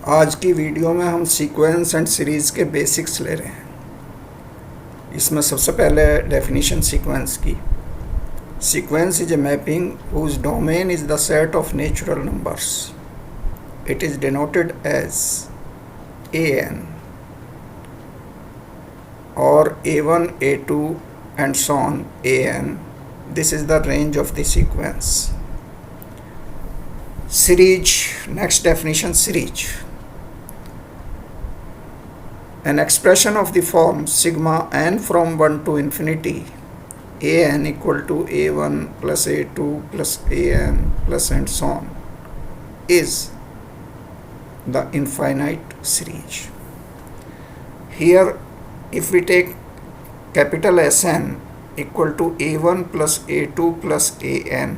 आज की वीडियो में हम सीक्वेंस एंड सीरीज़ के बेसिक्स ले रहे हैं। इसमें सबसे पहले डेफिनेशन सीक्वेंस की। Sequence is a mapping whose domain is the set of natural numbers. It is denoted as an or a1, a2 and so on an. This is the range of the sequence. Series, next definition, series. An expression of the form sigma n from 1 to infinity an equal to a1 plus a2 plus an plus and so on is the infinite series. Here if we take capital Sn equal to a1 plus a2 plus an,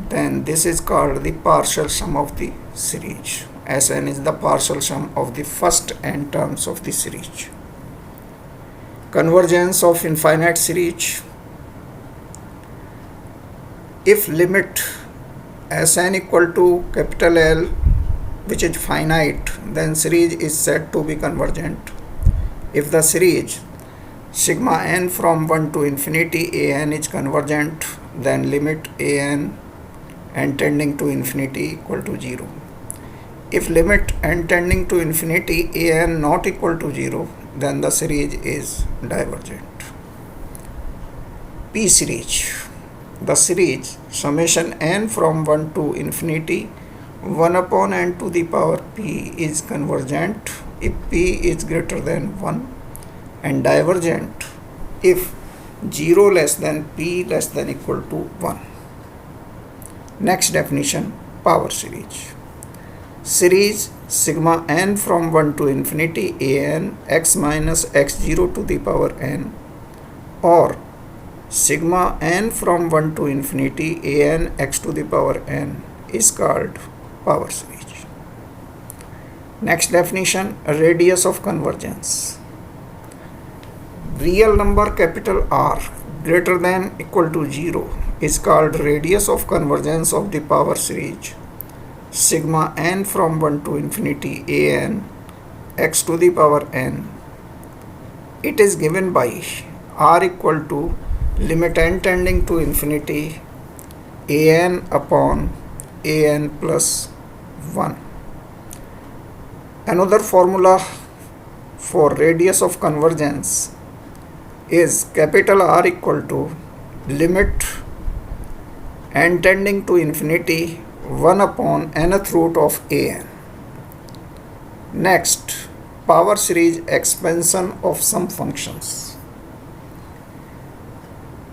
then this is called the partial sum of the series. Sn is the partial sum of the first n terms of the series. Convergence of infinite series. If limit Sn equal to capital L, which is finite, then series is said to be convergent. If the series sigma n from 1 to infinity an is convergent, then limit an tending to infinity equal to 0. If limit n tending to infinity an not equal to 0, then the series is divergent. P series. The series summation n from 1 to infinity 1 upon n to the power p is convergent if p is greater than 1 and divergent if 0 less than p less than equal to 1. Next definition, power series. Series sigma n from 1 to infinity an x minus x0 to the power n or sigma n from 1 to infinity an x to the power n is called power series. Next definition, radius of convergence. Real number capital R greater than equal to 0 is called radius of convergence of the power series sigma n from 1 to infinity an x to the power n. It is given by R equal to limit n tending to infinity an upon an plus 1. Another formula for radius of convergence is capital R equal to limit n tending to infinity 1 upon nth root of an. Next, power series expansion of some functions.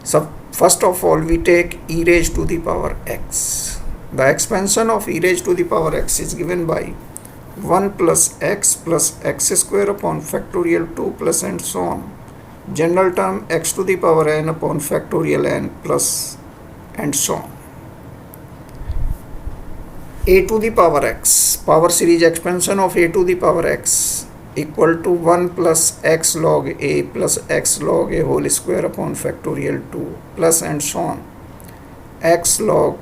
So first of all we take e raised to the power x. The expansion of e raised to the power x is given by 1 plus x square upon factorial 2 plus and so on. General term x to the power n upon factorial n plus and so on. A to the power x, power series expansion of a to the power x equal to 1 plus x log a plus x log a whole square upon factorial 2 plus and so on x log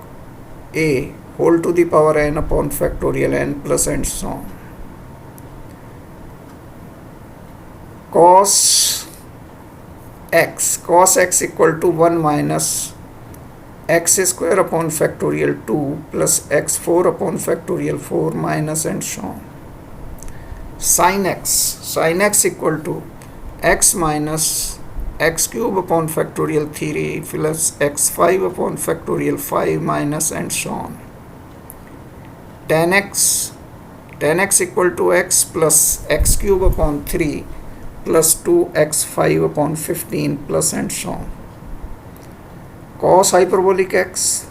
a whole to the power n upon factorial n plus and so on. Cos x equal to 1 minus x square upon factorial 2 plus x4 upon factorial 4 minus and so on. Sin x equal to x minus x cube upon factorial 3 plus x5 upon factorial 5 minus and so on. Tan x equal to x plus x cube upon 3 plus 2x5 upon 15 plus and so on. Cos hyperbolic x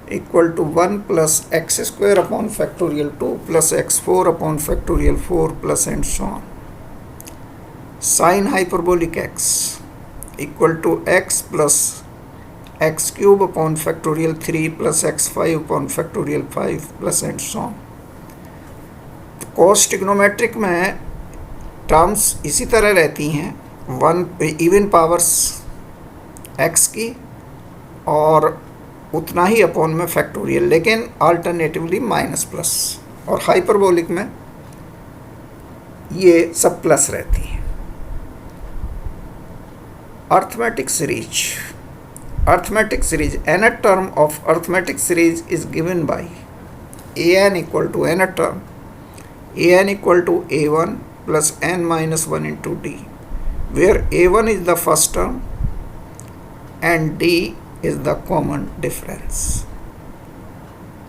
equal to 1 plus x square upon factorial 2 plus x4 upon factorial 4 plus and so on. Sin hyperbolic x equal to x plus x cube upon factorial 3 plus x5 upon factorial 5 plus and so on. cos trigonometric में terms इसी तरह रहती हैं, 1 even powers x की और उतना ही upon में factorial, लेकिन अल्टरनेटिवली माइनस प्लस, और हाइपरबोलिक में ये सब प्लस रहती हैं। Arithmetic series, arithmetic series, nth term of arithmetic series is given by an equal to nth term, an equal to a1 plus n minus 1 into d, where a1 is the first term and d is the common difference.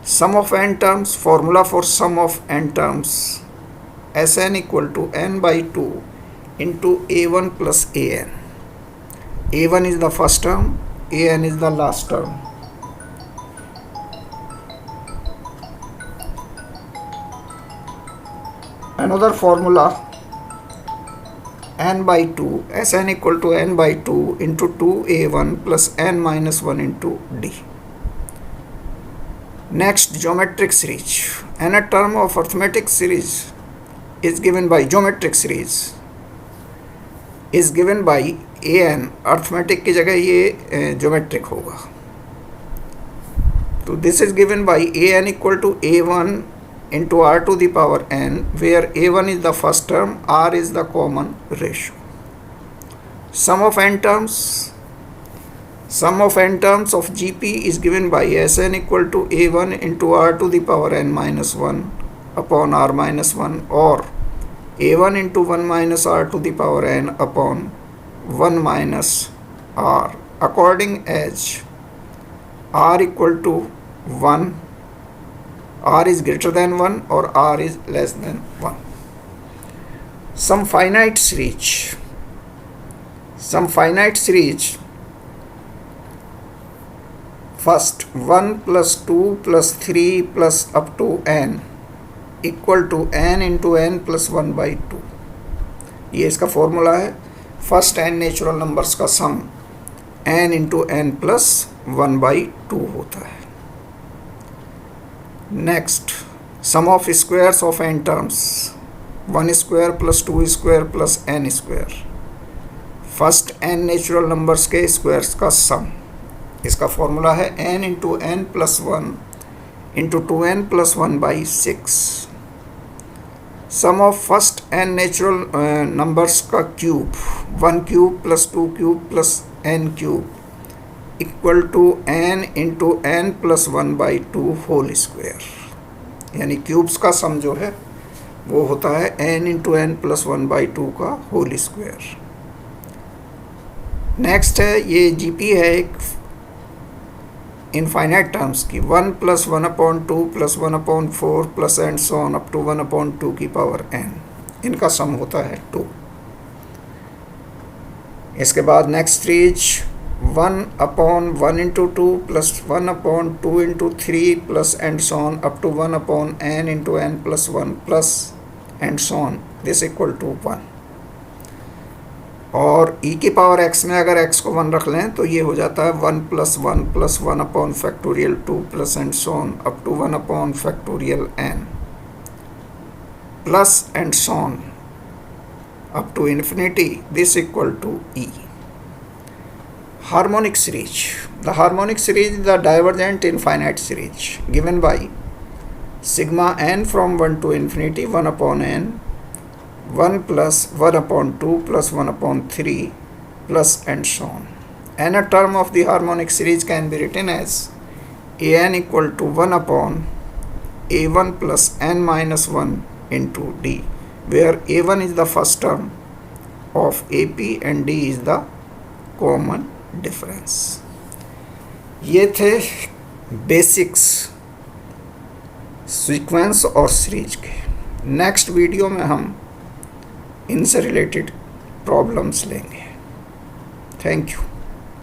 Sum of n terms, formula for sum of n terms, Sn equal to n by 2 into a1 plus an. a1 is the first term, an is the last term. Another formula, n by 2, Sn equal to n by 2 into 2a1 plus n minus 1 into d. Next, geometric series. Nth term of arithmetic series is given by geometric series is given by an, arithmetic की जगह ये geometric होगा। तो this is given by an equal to a1 into r to the power n, where a1 is the first term, r is the common ratio. Sum of n terms, sum of n terms of gp is given by Sn equal to a1 into r to the power n minus 1 upon r minus 1, or a1 into 1 minus r to the power n upon 1 minus r, according as r equal to 1, r is greater than 1 or r is less than 1. Some finite series, some finite series, first 1 plus 2 plus 3 plus up to n equal to n into n plus 1 by 2, ये इसका formula है। First n natural numbers का sum n into n plus 1 by 2 होता है। Next, sum of squares of n terms, 1 square plus 2 square plus n square, first n natural numbers के squares का sum, इसका formula है n into n plus 1 into 2n plus 1 by 6। Sum of first n natural numbers का cube, 1 cube plus 2 cube plus n cube equal to n into n plus 1 by 2 whole square, यानी cubes का sum जो है वो होता है n into n plus 1 by 2 का whole square. Next है, ये जीपी है एक इनफाइनाइट टर्म्स की, 1 plus 1 upon 2 plus 1 upon 4 plus and so on up to 1 upon 2 की पावर n, इनका सम होता है 2। इसके बाद next series 1 upon 1 into 2 plus 1 upon 2 into 3 plus and so on up to 1 upon n into n plus 1 plus and so on, this equal to 1। और e की power x में अगर x को 1 रख लें तो ये हो जाता है 1 plus 1 upon factorial 2 plus and so on up to 1 upon factorial n plus and so on up to infinity, this equal to e। Harmonic series, the harmonic series is the divergent infinite series given by sigma n from 1 to infinity 1 upon n 1 plus 1 upon 2 plus 1 upon 3 plus and so on. Nth term of the harmonic series can be written as an equal to 1 upon a1 plus n minus 1 into d, where a1 is the first term of ap and d is the common difference. ये थे basics sequence और series के। Next video में हम इनसे related problems लेंगे। Thank you.